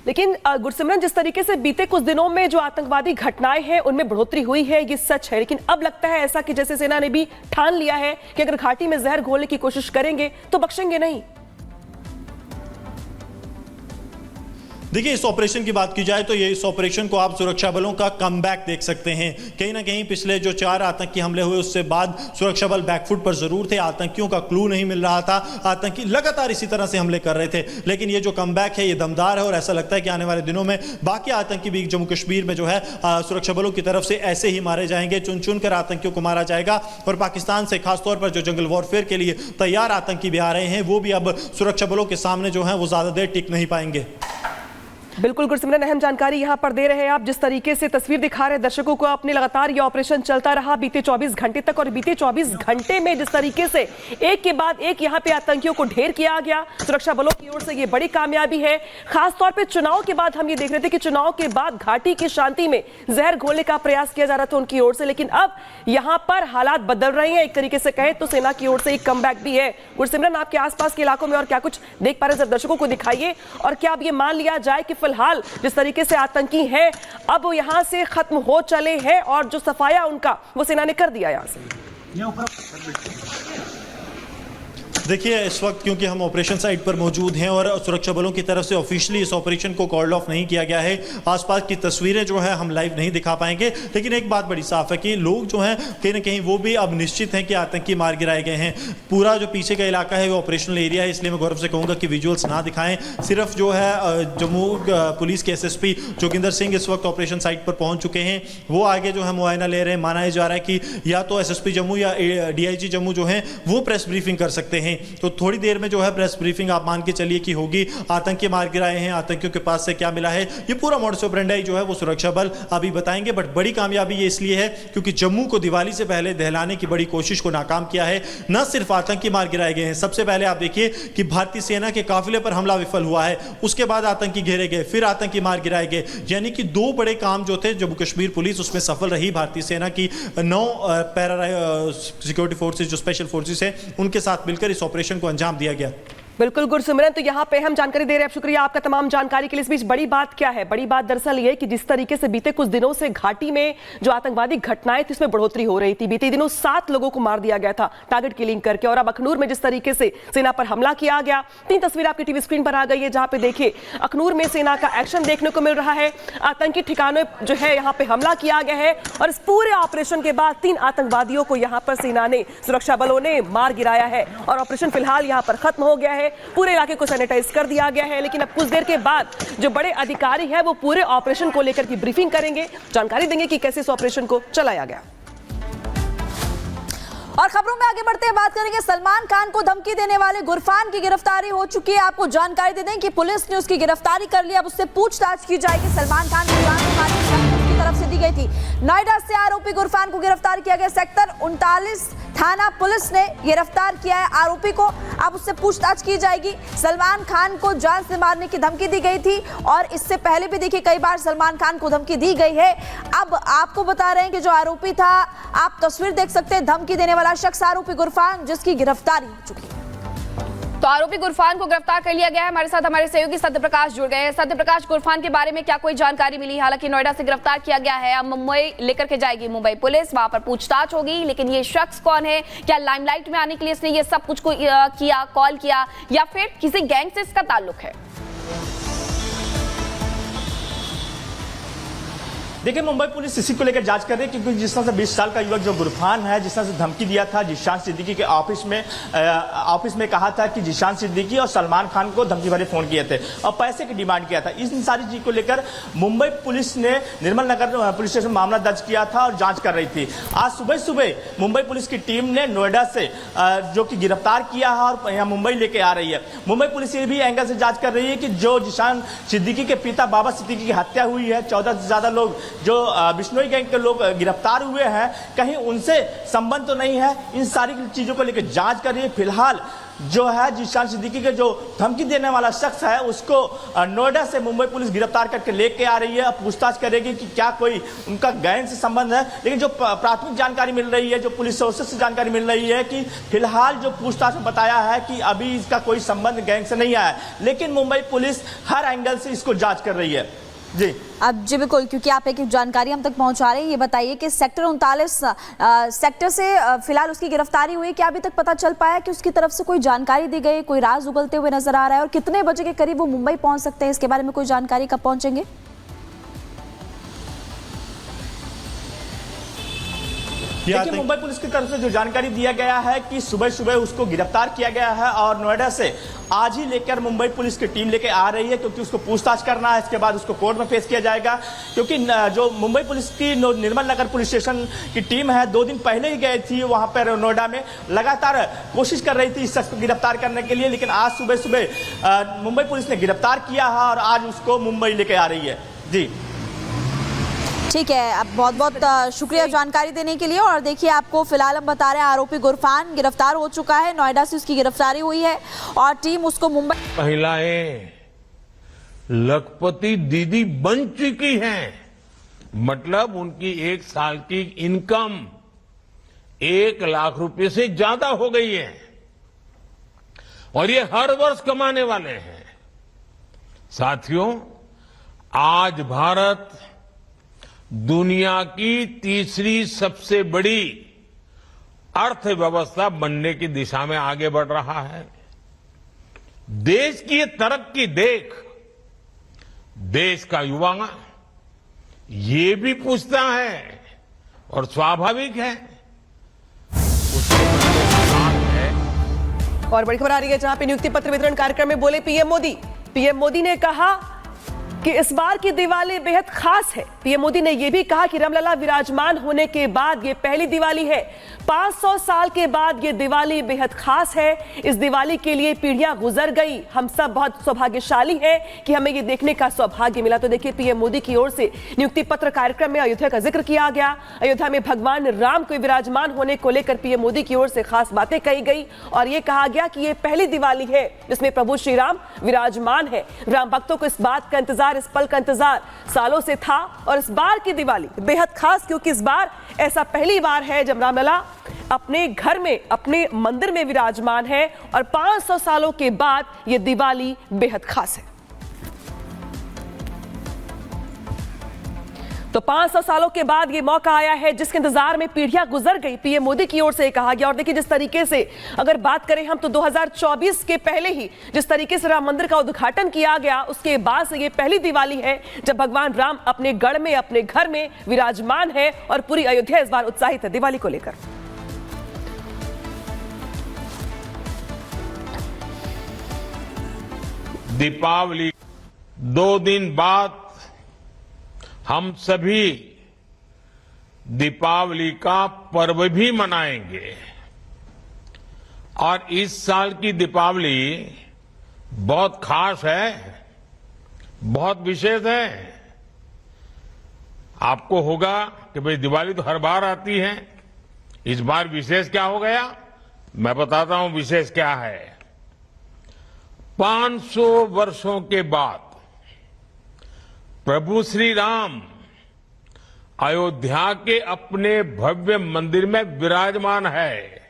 लेकिन गुरसिमरन, जिस तरीके से बीते कुछ दिनों में जो आतंकवादी घटनाएं हैं उनमें बढ़ोतरी हुई है, ये सच है, लेकिन अब लगता है ऐसा कि जैसे सेना ने भी ठान लिया है कि अगर घाटी में जहर घोलने की कोशिश करेंगे तो बख्शेंगे नहीं। देखिए, इस ऑपरेशन की बात की जाए तो ये इस ऑपरेशन को आप सुरक्षा बलों का कमबैक देख सकते हैं। कहीं ना कहीं पिछले जो 4 आतंकी हमले हुए उससे बाद सुरक्षा बल बैकफुट पर जरूर थे, आतंकियों का क्लू नहीं मिल रहा था, आतंकी लगातार इसी तरह से हमले कर रहे थे, लेकिन ये जो कमबैक है ये दमदार है और ऐसा लगता है कि आने वाले दिनों में बाकी आतंकी भी जम्मू कश्मीर में जो है सुरक्षा बलों की तरफ से ऐसे ही मारे जाएंगे, चुन चुन कर आतंकियों को मारा जाएगा। और पाकिस्तान से खासतौर पर जो जंगल वॉरफेयर के लिए तैयार आतंकी भी आ रहे हैं वो भी अब सुरक्षा बलों के सामने जो है वो ज्यादा देर टिक नहीं पाएंगे। बिल्कुल गुरसिमरन, अहम जानकारी यहां पर दे रहे हैं आप। जिस तरीके से तस्वीर दिखा रहे हैं दर्शकों को अपने, लगातार ये ऑपरेशन चलता रहा बीते 24 घंटे तक, और बीते 24 घंटे में जिस तरीके से एक के बाद एक यहां पे आतंकियों को ढेर किया गया सुरक्षा बलों की ओर से, ये बड़ी कामयाबी है। खासतौर पर चुनाव के बाद हम ये देख रहे थे कि चुनाव के बाद घाटी की शांति में जहर घोलने का प्रयास किया जा रहा था उनकी ओर से, लेकिन अब यहां पर हालात बदल रहे हैं। एक तरीके से कहें तो सेना की ओर से एक कमबैक भी है। गुरसिमरन, आपके आसपास के इलाकों में और क्या कुछ देख पा रहे हैं, दर्शकों को दिखाइए। और क्या अब ये मान लिया जाए कि फिलहाल जिस तरीके से आतंकी हैं अब वो यहां से खत्म हो चले हैं और जो सफाया उनका वो सेना ने कर दिया यहां से? देखिए, इस वक्त क्योंकि हम ऑपरेशन साइट पर मौजूद हैं और सुरक्षा बलों की तरफ से ऑफिशियली इस ऑपरेशन को कॉल्ड ऑफ नहीं किया गया है, आसपास की तस्वीरें जो है हम लाइव नहीं दिखा पाएंगे, लेकिन एक बात बड़ी साफ है कि लोग जो हैं कहीं ना कहीं वो भी अब निश्चित हैं कि आतंकी मार गिराए गए हैं। पूरा जो पीछे का इलाका है वो ऑपरेशनल एरिया है, इसलिए मैं गौरव से कहूँगा कि विजुअल्स ना दिखाएं। सिर्फ जो है जम्मू पुलिस के SSP जोगिंदर सिंह इस वक्त ऑपरेशन साइट पर पहुँच चुके हैं, वो आगे जो है मुआयना ले रहे हैं। माना जा रहा है कि या तो SSP जम्मू या DIG जम्मू जो है वो प्रेस ब्रीफिंग कर सकते हैं, तो थोड़ी देर में जो है प्रेस ब्रीफिंग आप मान के चलिए कि होगी। आतंकी मार गिराए हैं, आतंकियों के पास से क्या मिला है, ये पूरा मोडस ऑपरेंडी जो है वो सुरक्षा बल अभी बताएंगे। बट बड़ी कामयाबी ये इसलिए है क्योंकि जम्मू को दिवाली से पहले दहलाने की बड़ी कोशिश को नाकाम किया है। न सिर्फ आतंकी मार गिराए गए हैं, सबसे पहले आप देखिए कि भारतीय सेना के काफिले पर हमला विफल हुआ है, उसके बाद आतंकी घेरे गए, फिर आतंकी मार गिराए गए, यानी कि 2 बड़े काम जो थे जम्मू कश्मीर पुलिस उसमें सफल रही। भारतीय सेना की 9 पैरा सिक्योरिटी फोर्सेज जो स्पेशल फोर्सेज है उनके साथ मिलकर इस ऑपरेशन को अंजाम दिया गया। बिल्कुल गुरसिमरन, तो यहाँ पे हम जानकारी दे रहे हैं, शुक्रिया आपका तमाम जानकारी के लिए। इस बीच बड़ी बात क्या है? बड़ी बात दरअसल ये कि जिस तरीके से बीते कुछ दिनों से घाटी में जो आतंकवादी घटनाएं थी उसमें बढ़ोतरी हो रही थी। बीते दिनों 7 लोगों को मार दिया गया था टारगेट किलिंग करके, और अब अखनूर में जिस तरीके से सेना पर हमला किया गया, 3 तस्वीर आपकी टीवी स्क्रीन पर आ गई है जहां पे देखिए अखनूर में सेना का एक्शन देखने को मिल रहा है। आतंकी ठिकानों जो है यहाँ पे हमला किया गया है और इस पूरे ऑपरेशन के बाद 3 आतंकवादियों को यहाँ पर सेना ने, सुरक्षा बलों ने मार गिराया है और ऑपरेशन फिलहाल यहाँ पर खत्म हो गया है। पूरे इलाके को सैनिटाइज कर दिया गया है, लेकिन अब कुछ देर के बाद जो बड़े अधिकारी हैं वो पूरे ऑपरेशन को लेकर की ब्रीफिंग करेंगे, जानकारी देंगे कि कैसे इस ऑपरेशन को चलाया गया। और खबरों में आगे बढ़ते हैं, बात करेंगे सलमान खान को धमकी देने वाले गुरफान की गिरफ्तारी हो चुकी है। आपको जानकारी दे दें कि पुलिस ने उसकी गिरफ्तारी कर ली, अब उससे पूछताछ की जाएगी। सलमान खान को की तरफ से दी गई थी। नोएडा से आरोपी गुरफान को गिरफ्तार किया गया। सेक्टर 39 थाना पुलिस ने गिरफ्तार किया है आरोपी को, अब उससे पूछताछ की जाएगी। सलमान खान को जान से मारने की धमकी दी गई थी और इससे पहले भी देखिए कई बार सलमान खान को धमकी दी गई है। अब आपको बता रहे हैं कि जो आरोपी था, आप तस्वीर देख सकते हैं, धमकी देने वाला शख्स आरोपी गुरफान, जिसकी गिरफ्तारी हो चुकी है। तो आरोपी गुरफान को गिरफ्तार कर लिया गया है। हमारे साथ हमारे सहयोगी सत्यप्रकाश जुड़ गए हैं। सत्यप्रकाश, गुरफान के बारे में क्या कोई जानकारी मिली? हालांकि नोएडा से गिरफ्तार किया गया है, अब मुंबई लेकर के जाएगी मुंबई पुलिस, वहां पर पूछताछ होगी। लेकिन ये शख्स कौन है, क्या लाइमलाइट में आने के लिए इसने ये सब कुछ को किया, कॉल किया, या फिर किसी गैंग से इसका ताल्लुक है? देखिए, मुंबई पुलिस इसी को लेकर जांच कर रही है क्योंकि जिस तरह से 20 साल का युवक जो गुरफान है, जिस तरह से धमकी दिया था जिशान सिद्दीकी के ऑफिस में कहा था कि जिशान सिद्दीकी और सलमान खान को धमकी भरे फोन किए थे और पैसे की डिमांड किया था। इन सारी चीज को लेकर मुंबई पुलिस ने निर्मल नगर पुलिस स्टेशन मामला दर्ज किया था और जांच कर रही थी। आज सुबह सुबह मुंबई पुलिस की टीम ने नोएडा से जो कि गिरफ्तार किया है और यहाँ मुंबई लेके आ रही है। मुंबई पुलिस ये भी एंगल से जांच कर रही है कि जो जिशान सिद्दीकी के पिता बाबा सिद्दीकी की हत्या हुई है, 14 से ज्यादा लोग जो बिश्नोई गैंग के लोग गिरफ्तार हुए हैं, कहीं उनसे संबंध तो नहीं है। इन सारी चीजों को लेकर जांच कर रही है। फिलहाल जो है जीशान सिद्दीकी के जो धमकी देने वाला शख्स है उसको नोएडा से मुंबई पुलिस गिरफ्तार करके लेके आ रही है। पूछताछ करेगी कि क्या कोई उनका गैंग से संबंध है। लेकिन जो प्राथमिक जानकारी मिल रही है, जो पुलिस सोर्सेस से जानकारी मिल रही है कि फिलहाल जो पूछताछ में बताया है कि अभी इसका कोई संबंध गैंग से नहीं आया, लेकिन मुंबई पुलिस हर एंगल से इसको जांच कर रही है। जी अब जी बिल्कुल, क्योंकि आप एक जानकारी हम तक पहुंचा रहे हैं, ये बताइए कि सेक्टर 39 सेक्टर से फिलहाल उसकी गिरफ्तारी हुई, क्या अभी तक पता चल पाया कि उसकी तरफ से कोई जानकारी दी गई, कोई राज उगलते हुए नजर आ रहा है, और कितने बजे के करीब वो मुंबई पहुंच सकते हैं, इसके बारे में कोई जानकारी कब पहुंचेंगे? देखिए, मुंबई पुलिस की तरफ से जो जानकारी दिया गया है कि सुबह सुबह उसको गिरफ्तार किया गया है और नोएडा से आज ही लेकर मुंबई पुलिस की टीम लेकर आ रही है, क्योंकि उसको पूछताछ करना है। इसके बाद उसको कोर्ट में पेश किया जाएगा, क्योंकि जो मुंबई पुलिस की निर्मल नगर पुलिस स्टेशन की टीम है 2 दिन पहले ही गई थी वहां पर नोएडा में, लगातार कोशिश कर रही थी इस शख्स को गिरफ्तार करने के लिए। लेकिन आज सुबह सुबह मुंबई पुलिस ने गिरफ्तार किया है और आज उसको मुंबई लेके आ रही है। जी ठीक है, अब बहुत बहुत शुक्रिया जानकारी देने के लिए। और देखिए, आपको फिलहाल हम बता रहे हैं आरोपी गुरफान गिरफ्तार हो चुका है, नोएडा से उसकी गिरफ्तारी हुई है और टीम उसको मुंबई। महिलाएं लखपति दीदी बन चुकी हैं, मतलब उनकी 1 साल की इनकम 1 लाख रुपए से ज्यादा हो गई है और ये हर वर्ष कमाने वाले हैं। साथियों, आज भारत दुनिया की तीसरी सबसे बड़ी अर्थव्यवस्था बनने की दिशा में आगे बढ़ रहा है। देश की ये तरक्की देख देश का युवा ये भी पूछता है और स्वाभाविक है उसके मन में सवाल है। और बड़ी खबर आ रही है जहां पे नियुक्ति पत्र वितरण कार्यक्रम में बोले पीएम मोदी। पीएम मोदी ने कहा कि इस बार की दिवाली बेहद खास है। पीएम मोदी ने यह भी कहा कि रामलला विराजमान होने के बाद यह पहली दिवाली है। 500 साल के बाद यह दिवाली बेहद खास है। इस दिवाली के लिए पीढ़ियां गुजर गई। हम सब बहुत सौभाग्यशाली हैं कि हमें यह देखने का सौभाग्य मिला। तो देखिए, पीएम मोदी की ओर से नियुक्ति पत्र कार्यक्रम में अयोध्या का जिक्र किया गया। अयोध्या में भगवान राम के विराजमान होने को लेकर पीएम मोदी की ओर से खास बातें कही गई और यह कहा गया कि यह पहली दिवाली है जिसमें प्रभु श्री राम विराजमान है। राम भक्तों को इस बात का इंतजार, इस पल का इंतजार सालों से था और इस बार की दिवाली बेहद खास, क्योंकि इस बार ऐसा पहली बार है जब रामलला अपने घर में, अपने मंदिर में विराजमान है और 500 सालों के बाद यह दिवाली बेहद खास है। तो 500 सालों के बाद ये मौका आया है जिसके इंतजार में पीढ़ियां गुजर गई, पीएम मोदी की ओर से कहा गया। और देखिए, जिस तरीके से अगर बात करें हम तो 2024 के पहले ही जिस तरीके से राम मंदिर का उद्घाटन किया गया, उसके बाद से ये पहली दिवाली है जब भगवान राम अपने गढ़ में, अपने घर में विराजमान है और पूरी अयोध्या इस बार उत्साहित है दिवाली को लेकर। दीपावली 2 दिन बाद हम सभी दीपावली का पर्व भी मनाएंगे और इस साल की दीपावली बहुत खास है, बहुत विशेष है। आपको होगा कि भाई दिवाली तो हर बार आती है, इस बार विशेष क्या हो गया? मैं बताता हूं विशेष क्या है। 500 वर्षों के बाद प्रभु श्री राम अयोध्या के अपने भव्य मंदिर में विराजमान है।